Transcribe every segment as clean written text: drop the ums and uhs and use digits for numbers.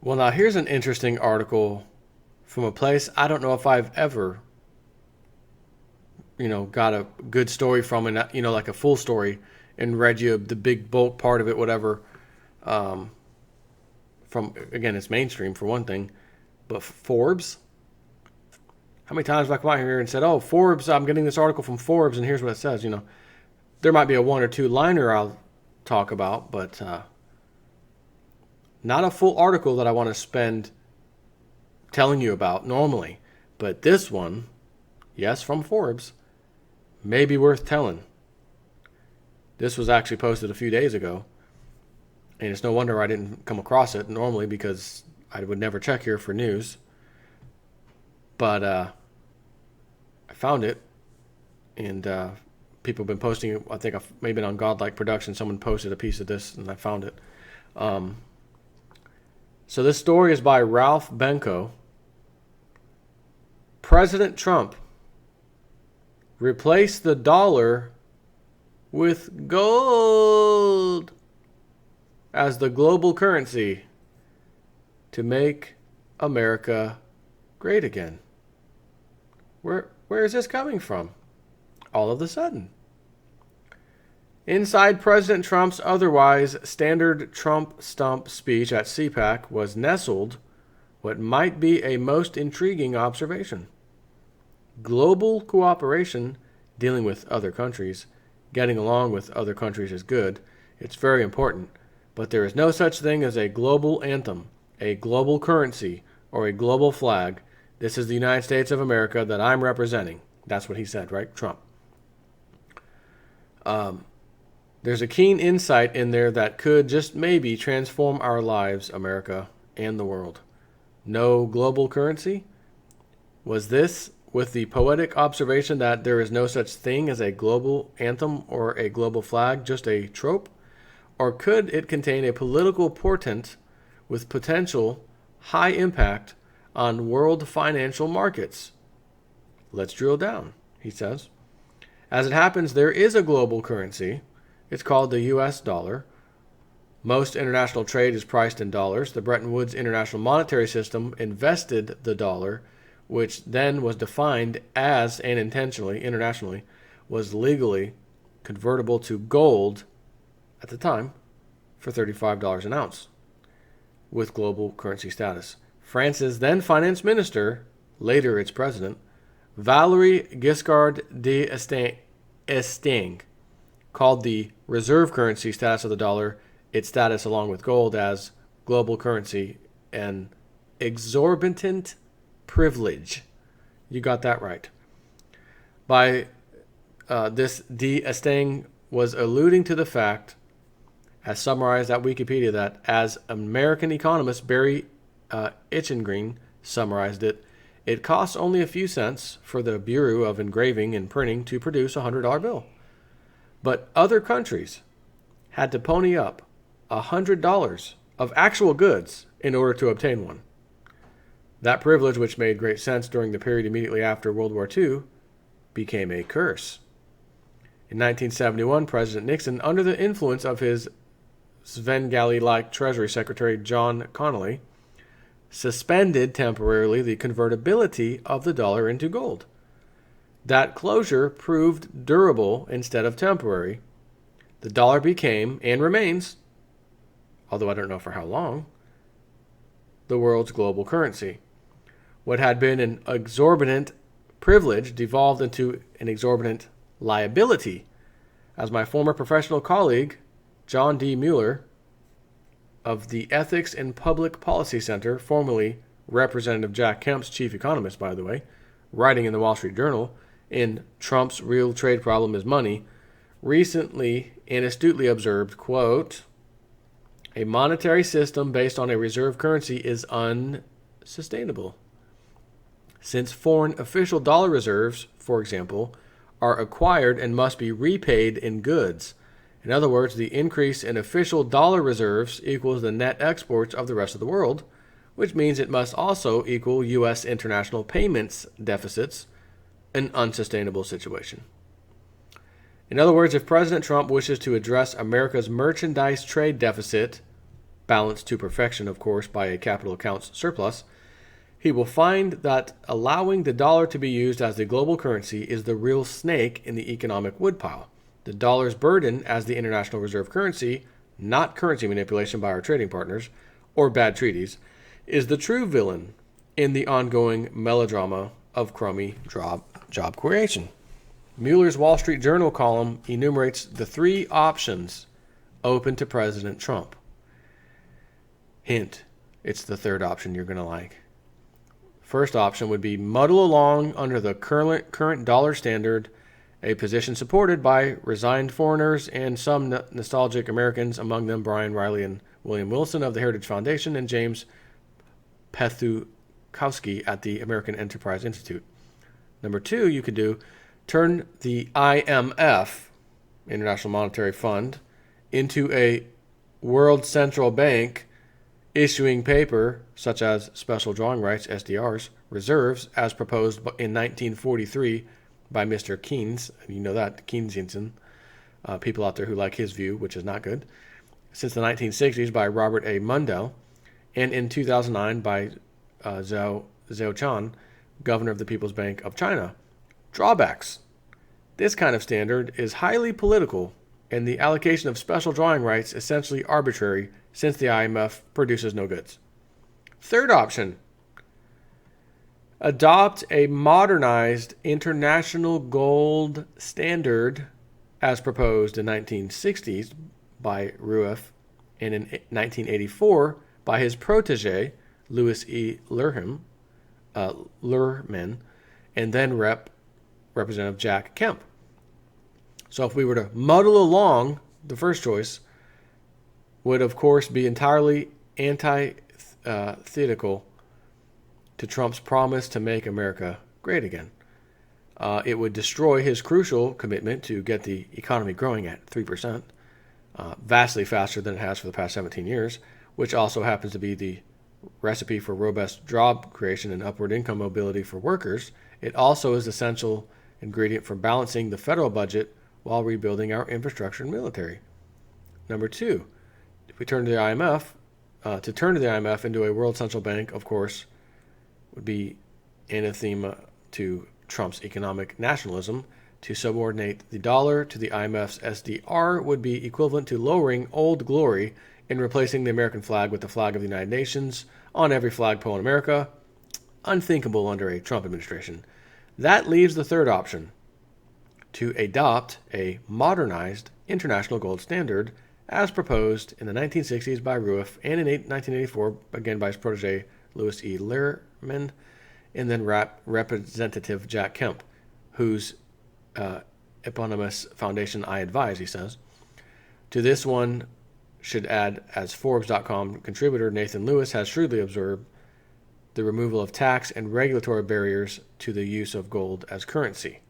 Well, now here's an interesting article from a place I don't know if I've ever, got a good story from, and like a full story, and read you the big bulk part of it, whatever. Um, from again, it's mainstream for one thing, but Forbes. How many times have I come out here and said, "Oh, Forbes, I'm getting this article from Forbes, and here's what it says." There might be a one or two liner I'll talk about, but not a full article that I want to spend telling you about normally. But this one, yes, from Forbes, may be worth telling. This was actually posted a few days ago, and it's no wonder I didn't come across it normally because I would never check here for news. But I found it, and people have been posting it. I think maybe on Godlike Production, someone posted a piece of this, and I found it. So this story is by Ralph Benko. President Trump replaced the dollar with gold as the global currency to make America great again. Where is this coming from? All of a sudden. Inside President Trump's otherwise standard Trump stump speech at CPAC was nestled what might be a most intriguing observation. Global cooperation, dealing with other countries, getting along with other countries is good. It's very important. But there is no such thing as a global anthem, a global currency, or a global flag. This is the United States of America that I'm representing. That's what he said, right? Trump. There's a keen insight in there that could just maybe transform our lives, America, and the world. No global currency? Was this with the poetic observation that there is no such thing as a global anthem or a global flag, just a trope? Or could it contain a political portent with potential high impact on world financial markets? Let's drill down, he says. As it happens, there is a global currency. It's called the US dollar. Most international trade is priced in dollars. The Bretton Woods International Monetary System invested the dollar, which then was defined as, and intentionally, internationally, was legally convertible to gold at the time for $35 an ounce with global currency status. France's then finance minister, later its president, Valéry Giscard d'Estaing, called the reserve currency status of the dollar, its status along with gold, as global currency, an exorbitant privilege. You got that right. By this, d'Estaing was alluding to the fact, as summarized at Wikipedia, that as American economist Barry Itchengreen summarized it, it costs only a few cents for the Bureau of Engraving and Printing to produce a $100 bill. But other countries had to pony up $100 of actual goods in order to obtain one. That privilege, which made great sense during the period immediately after World War II, became a curse. In 1971, President Nixon, under the influence of his Svengali-like Treasury Secretary John Connally, suspended temporarily the convertibility of the dollar into gold. That closure proved durable instead of temporary. The dollar became, and remains, although I don't know for how long, the world's global currency. What had been an exorbitant privilege devolved into an exorbitant liability, as my former professional colleague, John D. Mueller, of the Ethics and Public Policy Center, formerly Representative Jack Kemp's chief economist, by the way, writing in the Wall Street Journal, in Trump's Real Trade Problem is Money, recently and astutely observed, quote, a monetary system based on a reserve currency is unsustainable. Since foreign official dollar reserves, for example, are acquired and must be repaid in goods. In other words, the increase in official dollar reserves equals the net exports of the rest of the world, which means it must also equal U.S. international payments deficits, an unsustainable situation. In other words, if President Trump wishes to address America's merchandise trade deficit, balanced to perfection, of course, by a capital accounts surplus, he will find that allowing the dollar to be used as the global currency is the real snake in the economic woodpile. The dollar's burden as the international reserve currency, not currency manipulation by our trading partners or bad treaties, is the true villain in the ongoing melodrama of crummy job creation. Mueller's Wall Street Journal column enumerates the three options open to President Trump. Hint, it's the third option you're going to like. First option would be muddle along under the current dollar standard, a position supported by resigned foreigners and some nostalgic Americans, among them Brian Riley and William Wilson of the Heritage Foundation and James Pethukowski at the American Enterprise Institute. Number two, you could do turn the IMF, International Monetary Fund, into a world central bank issuing paper such as special drawing rights, SDRs, reserves, as proposed in 1943 by Mr. Keynes. You know that, Keynesian. People out there who like his view, which is not good. Since the 1960s by Robert A. Mundell, and in 2009 by Zhao Zhaochuan, governor of the People's Bank of China. Drawbacks. This kind of standard is highly political, and the allocation of special drawing rights essentially arbitrary, since the IMF produces no goods. Third option. Adopt a modernized international gold standard as proposed in 1960s by Rueff and in 1984 by his protege, Louis E. Lerman, and then Representative Jack Kemp. So if we were to muddle along, the first choice would, of course, be entirely antithetical to Trump's promise to make America great again. It would destroy his crucial commitment to get the economy growing at 3%, vastly faster than it has for the past 17 years, which also happens to be the recipe for robust job creation and upward income mobility for workers. It also is an essential ingredient for balancing the federal budget while rebuilding our infrastructure and military. Number two, if we turn to the IMF, to turn to the IMF into a world central bank, of course, would be anathema to Trump's economic nationalism. To subordinate the dollar to the IMF's SDR would be equivalent to lowering Old Glory and replacing the American flag with the flag of the United Nations on every flagpole in America. Unthinkable under a Trump administration. That leaves the third option, to adopt a modernized international gold standard as proposed in the 1960s by Rueff and in 1984 again by his protege Louis E. Lerman, and then Representative Jack Kemp, whose eponymous foundation I advise, he says. To this one should add, as Forbes.com contributor Nathan Lewis has shrewdly observed, the removal of tax and regulatory barriers to the use of gold as currency.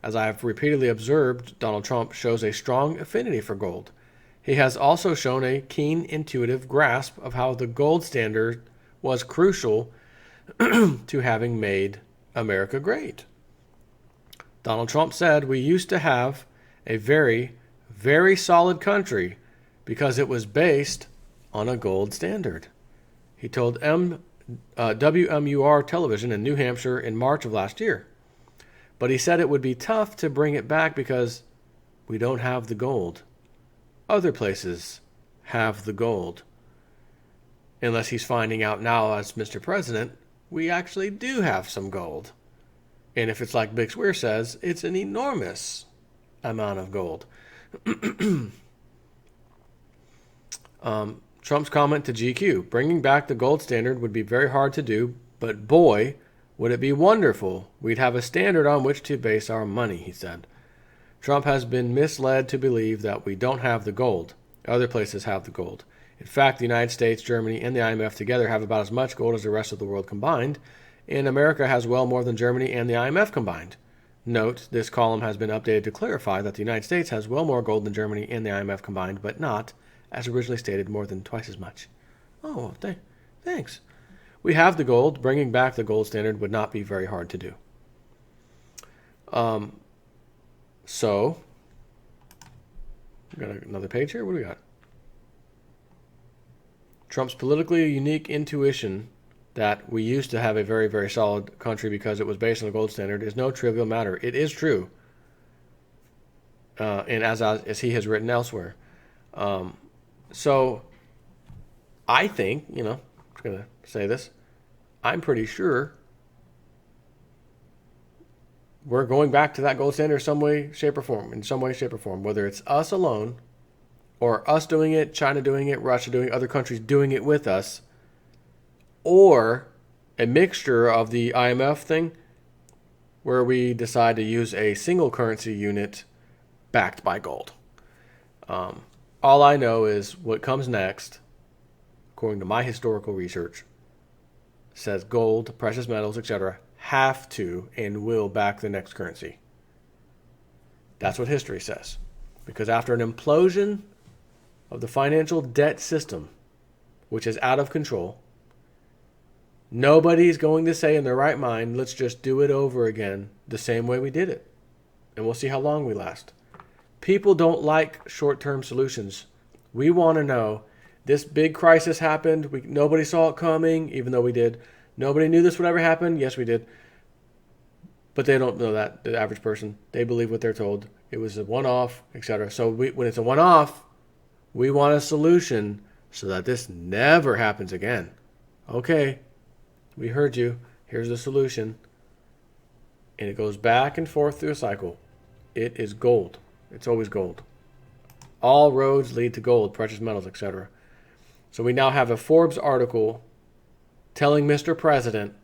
As I have repeatedly observed, Donald Trump shows a strong affinity for gold. He has also shown a keen, intuitive grasp of how the gold standard was crucial to having made America great. Donald Trump said, "We used to have a very, very solid country because it was based on a gold standard." He told WMUR television in New Hampshire in March of last year. But he said it would be tough to bring it back because we don't have the gold. Other places have the gold. Unless he's finding out now, as Mr. President, we actually do have some gold. And if it's like Big Swear says, it's an enormous amount of gold. Trump's comment to GQ, bringing back the gold standard would be very hard to do, but boy, would it be wonderful. We'd have a standard on which to base our money, he said. Trump has been misled to believe that we don't have the gold. Other places have the gold. In fact, the United States, Germany, and the IMF together have about as much gold as the rest of the world combined, and America has well more than Germany and the IMF combined. Note, this column has been updated to clarify that the United States has well more gold than Germany and the IMF combined, but not, as originally stated, more than twice as much. Oh, thanks. We have the gold. Bringing back the gold standard would not be very hard to do. So, we got another page here. What do we got? Trump's politically unique intuition that we used to have a very, very solid country because it was based on the gold standard is no trivial matter. It is true, and as he has written elsewhere. So I think, I'm just going to say this, I'm pretty sure we're going back to that gold standard in some way, shape, or form, whether it's us alone or us doing it, China doing it, Russia doing it, other countries doing it with us, or a mixture of the IMF thing where we decide to use a single currency unit backed by gold. All I know is what comes next, according to my historical research, says gold, precious metals, etc., have to and will back the next currency. That's what history says. Because after an implosion of the financial debt system, which is out of control, nobody's going to say in their right mind, let's just do it over again the same way we did it. And we'll see how long we last. People don't like short-term solutions. We want to know, this big crisis happened. Nobody saw it coming, even though we did. Nobody knew this would ever happen. Yes, we did. But they don't know that, the average person. They believe what they're told. It was a one-off, etc. So when it's a one-off, we want a solution so that this never happens again. Okay, we heard you. Here's the solution. And it goes back and forth through a cycle. It is gold. It's always gold. All roads lead to gold, precious metals, etc. So we now have a Forbes article telling Mr. President,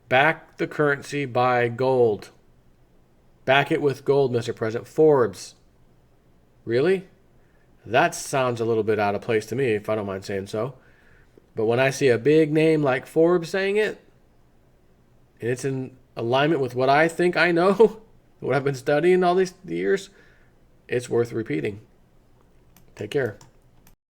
back the currency by gold. Back it with gold, Mr. President. Forbes. Really? That sounds a little bit out of place to me, if I don't mind saying so. But when I see a big name like Forbes saying it, and it's in alignment with what I think I know, what I've been studying all these years, it's worth repeating. Take care.